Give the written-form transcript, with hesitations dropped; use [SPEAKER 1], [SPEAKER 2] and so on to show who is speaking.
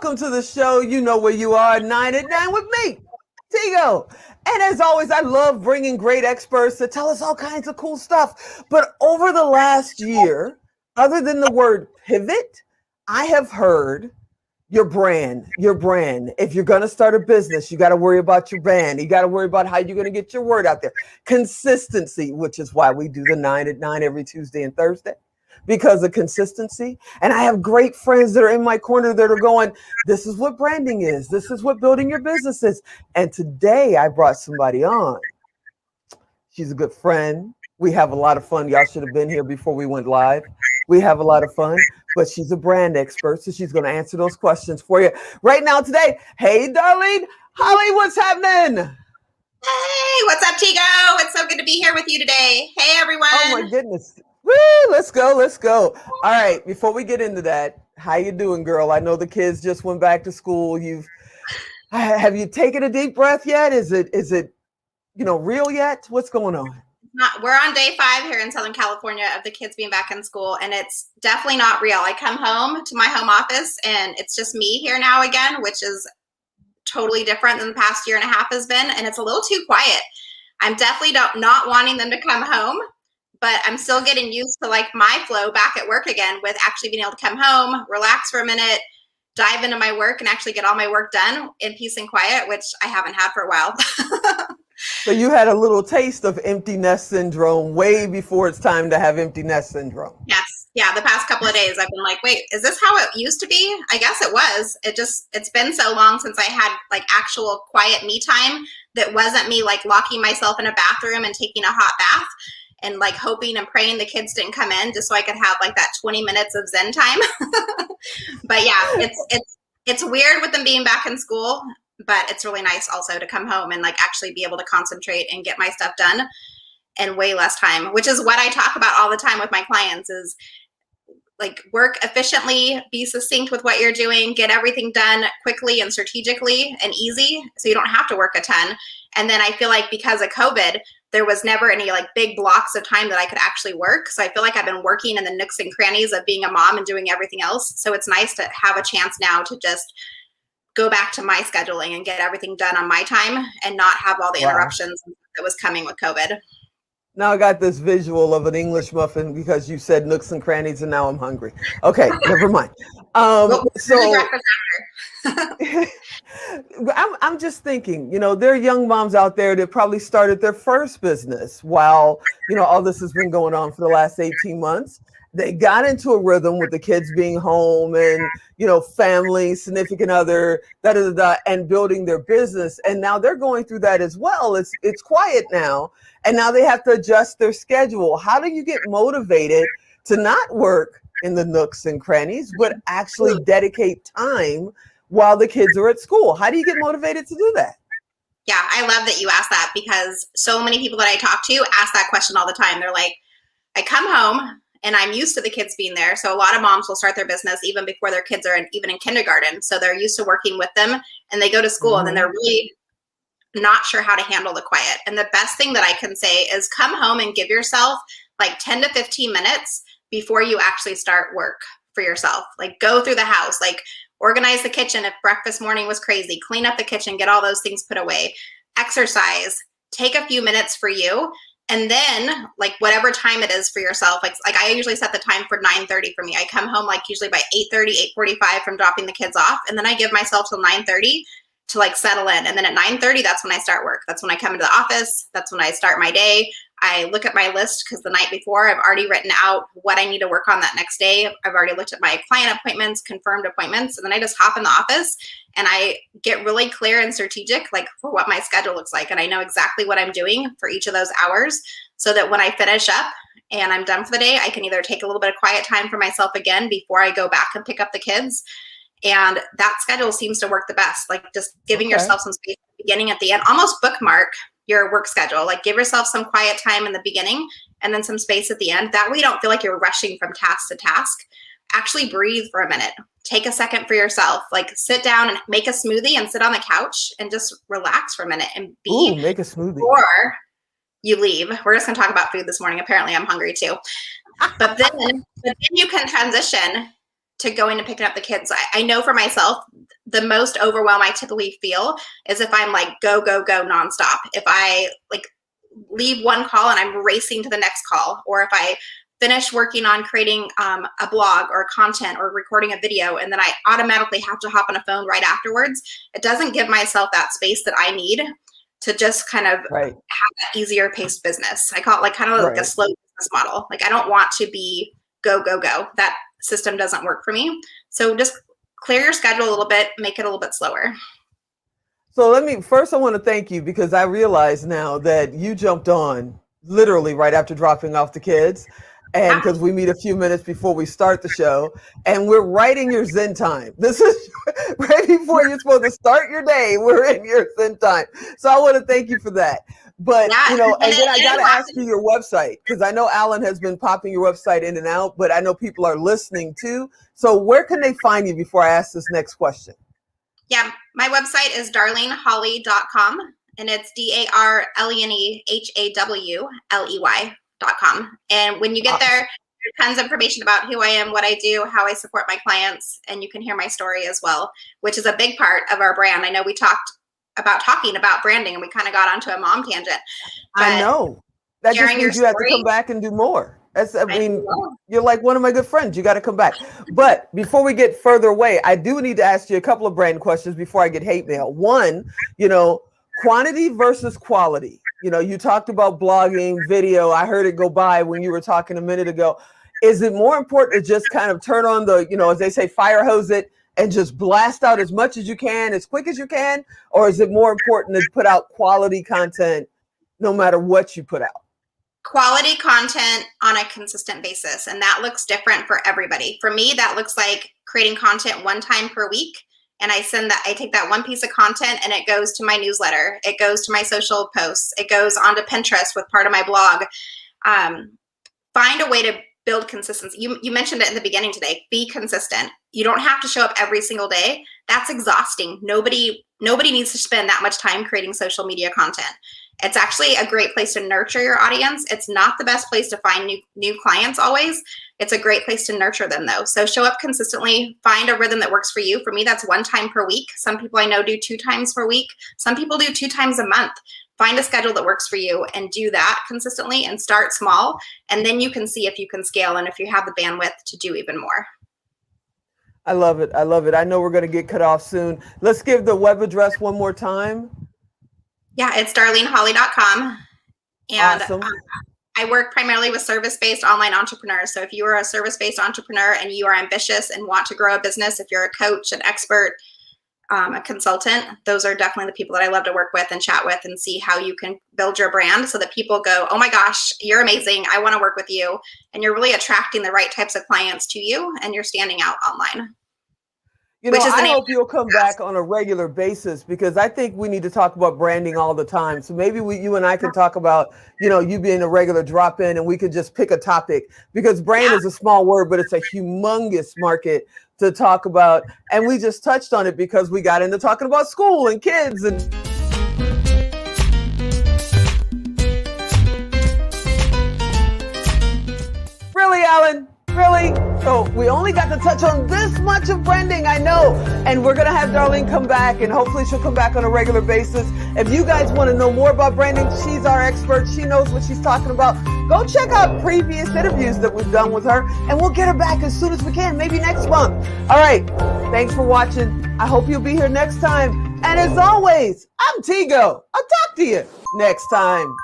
[SPEAKER 1] Welcome to the show. You know where you are, 9 at 9 with me, Tigo. And as always, I love bringing great experts to tell us all kinds of cool stuff. But over the last year, other than the word pivot, I have heard your brand, your brand. If you're going to start a business, you got to worry about your brand. You got to worry about how you're going to get your word out there. Consistency, which is why we do the 9 at 9 every Tuesday and Thursday, because of consistency. And I have great friends that are in my corner that are going, this is what branding is. This is what building your business is. And today I brought somebody on. She's a good friend. We have a lot of fun. Y'all should have been here before we went live. We have a lot of fun, but she's a brand expert, so she's going to answer those questions for you right now today. Hey, Darlene Hawley, what's happening?
[SPEAKER 2] Hey, what's up, Tigo? It's so good to be here with you today. Hey, everyone.
[SPEAKER 1] Oh, my goodness. Woo, let's go. All right, before we get into that, how you doing, girl? I know the kids just went back to school. Have you taken a deep breath yet? Is it real yet? What's going on?
[SPEAKER 2] We're on day 5 here in Southern California of the kids being back in school, and it's definitely not real. I come home to my home office, and it's just me here now again, which is totally different than the past year and a half has been, and it's a little too quiet. I'm definitely not wanting them to come home, but I'm still getting used to like my flow back at work again with actually being able to come home, relax for a minute, dive into my work, and actually get all my work done in peace and quiet, which I haven't had for a while.
[SPEAKER 1] So you had a little taste of empty nest syndrome way before it's time to have empty nest syndrome.
[SPEAKER 2] Yes. Yeah. The past couple of days I've been like, wait, is this how it used to be? I guess it was. It's been so long since I had like actual quiet me time that wasn't me like locking myself in a bathroom and taking a hot bath and like hoping and praying the kids didn't come in just so I could have like that 20 minutes of Zen time. But yeah, it's weird with them being back in school. But it's really nice also to come home and like actually be able to concentrate and get my stuff done in way less time, which is what I talk about all the time with my clients is like work efficiently, be succinct with what you're doing, get everything done quickly and strategically and easy so you don't have to work a ton. And then I feel like because of COVID, there was never any like big blocks of time that I could actually work. So I feel like I've been working in the nooks and crannies of being a mom and doing everything else. So it's nice to have a chance now to just go back to my scheduling and get everything done on my time and not have all the interruptions that was coming with COVID.
[SPEAKER 1] Now I got this visual of an English muffin because you said nooks and crannies and now I'm hungry. Okay, never mind. I'm just thinking, there are young moms out there that probably started their first business while, all this has been going on for the last 18 months. They got into a rhythm with the kids being home and, family, significant other, and building their business. And now they're going through that as well. It's quiet now. And now they have to adjust their schedule. How do you get motivated to not work in the nooks and crannies, but actually dedicate time while the kids are at school? How do you get motivated to do that?
[SPEAKER 2] Yeah, I love that you asked that because so many people that I talk to ask that question all the time. They're like, I come home and I'm used to the kids being there. So a lot of moms will start their business even before their kids are even in kindergarten. So they're used to working with them and they go to school and then they're really not sure how to handle the quiet. And the best thing that I can say is come home and give yourself like 10 to 15 minutes before you actually start work for yourself. Like go through the house, like organize the kitchen if breakfast morning was crazy, clean up the kitchen, get all those things put away, exercise, take a few minutes for you. And then like whatever time it is for yourself, like I usually set the time for 9:30 for me. I come home like usually by 8:30, 8:45 from dropping the kids off. And then I give myself till 9:30 to like settle in. And then at 9:30, that's when I start work. That's when I come into the office. That's when I start my day. I look at my list because the night before I've already written out what I need to work on that next day. I've already looked at my client appointments, confirmed appointments, and then I just hop in the office and I get really clear and strategic like for what my schedule looks like. And I know exactly what I'm doing for each of those hours so that when I finish up and I'm done for the day, I can either take a little bit of quiet time for myself again before I go back and pick up the kids. And that schedule seems to work the best. Like just giving yourself some space at the beginning, at the end, almost bookmark your work schedule. Like give yourself some quiet time in the beginning and then some space at the end. That way you don't feel like you're rushing from task to task. Actually breathe for a minute. Take a second for yourself. Like sit down and make a smoothie and sit on the couch and just relax for a minute and
[SPEAKER 1] make a smoothie.
[SPEAKER 2] Or you leave. We're just going to talk about food this morning. Apparently I'm hungry too. But then you can transition to going and picking up the kids. I know for myself, the most overwhelm I typically feel is if I'm like go, go, go nonstop. If I like leave one call and I'm racing to the next call, or if I finish working on creating a blog or content or recording a video, and then I automatically have to hop on a phone right afterwards, it doesn't give myself that space that I need to just kind of have that easier paced business. I call it like kind of like a slow business model. Like I don't want to be go, go, go. That system doesn't work for me. So just clear your schedule a little bit, make it a little bit slower.
[SPEAKER 1] So I want to thank you, because I realize now that you jumped on literally right after dropping off the kids. And because we meet a few minutes before we start the show, and we're right in your Zen time. This is right before you're supposed to start your day. We're in your Zen time. So I want to thank you for that. But, and then I got to ask you your website, because I know Alan has been popping your website in and out, but I know people are listening too. So where can they find you before I ask this next question? Yeah,
[SPEAKER 2] my website is darlenehawley.com, and it's DarleneHawley.com. And when you get there, there's tons of information about who I am, what I do, how I support my clients, and you can hear my story as well, which is a big part of our brand. I know we talked about talking about branding, and we kind of got onto a mom tangent.
[SPEAKER 1] I know. That just means you have to come back and do more. You're like one of my good friends. You got to come back. But before we get further away, I do need to ask you a couple of brand questions before I get hate mail. One, quantity versus quality. You talked about blogging, video. I heard it go by when you were talking a minute ago. Is it more important to just kind of turn on the, as they say, fire hose it and just blast out as much as you can, as quick as you can? Or is it more important to put out quality content no matter what you put out?
[SPEAKER 2] Quality content on a consistent basis. And that looks different for everybody. For me, that looks like creating content one time per week. And I take that one piece of content and it goes to my newsletter. It goes to my social posts. It goes onto Pinterest with part of my blog. Find a way to build consistency. You mentioned it in the beginning today. Be consistent. You don't have to show up every single day. That's exhausting. Nobody needs to spend that much time creating social media content. It's actually a great place to nurture your audience. It's not the best place to find new clients always. It's a great place to nurture them though. So show up consistently, find a rhythm that works for you. For me, that's one time per week. Some people I know do 2 times per week. Some people do 2 times a month. Find a schedule that works for you and do that consistently, and start small. And then you can see if you can scale and if you have the bandwidth to do even more.
[SPEAKER 1] I love it. I love it. I know we're going to get cut off soon. Let's give the web address one more time.
[SPEAKER 2] Yeah, it's darlenehawley.com. And
[SPEAKER 1] awesome.
[SPEAKER 2] I work primarily with service-based online entrepreneurs. So if you are a service-based entrepreneur and you are ambitious and want to grow a business, if you're a coach, an expert, a consultant, those are definitely the people that I love to work with and chat with and see how you can build your brand so that people go, oh my gosh, you're amazing. I want to work with you. And you're really attracting the right types of clients to you, and you're standing out online.
[SPEAKER 1] I hope you'll come back on a regular basis, because I think we need to talk about branding all the time. So maybe you and I can talk about, you being a regular drop-in, and we could just pick a topic, because brand is a small word, but it's a humongous market to talk about. And we just touched on it because we got into talking about school and kids and really, Alan? Really? So we only got to touch on this much of branding, I know. And we're going to have Darlene come back, and hopefully she'll come back on a regular basis. If you guys want to know more about branding, she's our expert. She knows what she's talking about. Go check out previous interviews that we've done with her, and we'll get her back as soon as we can, maybe next month. All right. Thanks for watching. I hope you'll be here next time. And as always, I'm Tigo. I'll talk to you next time.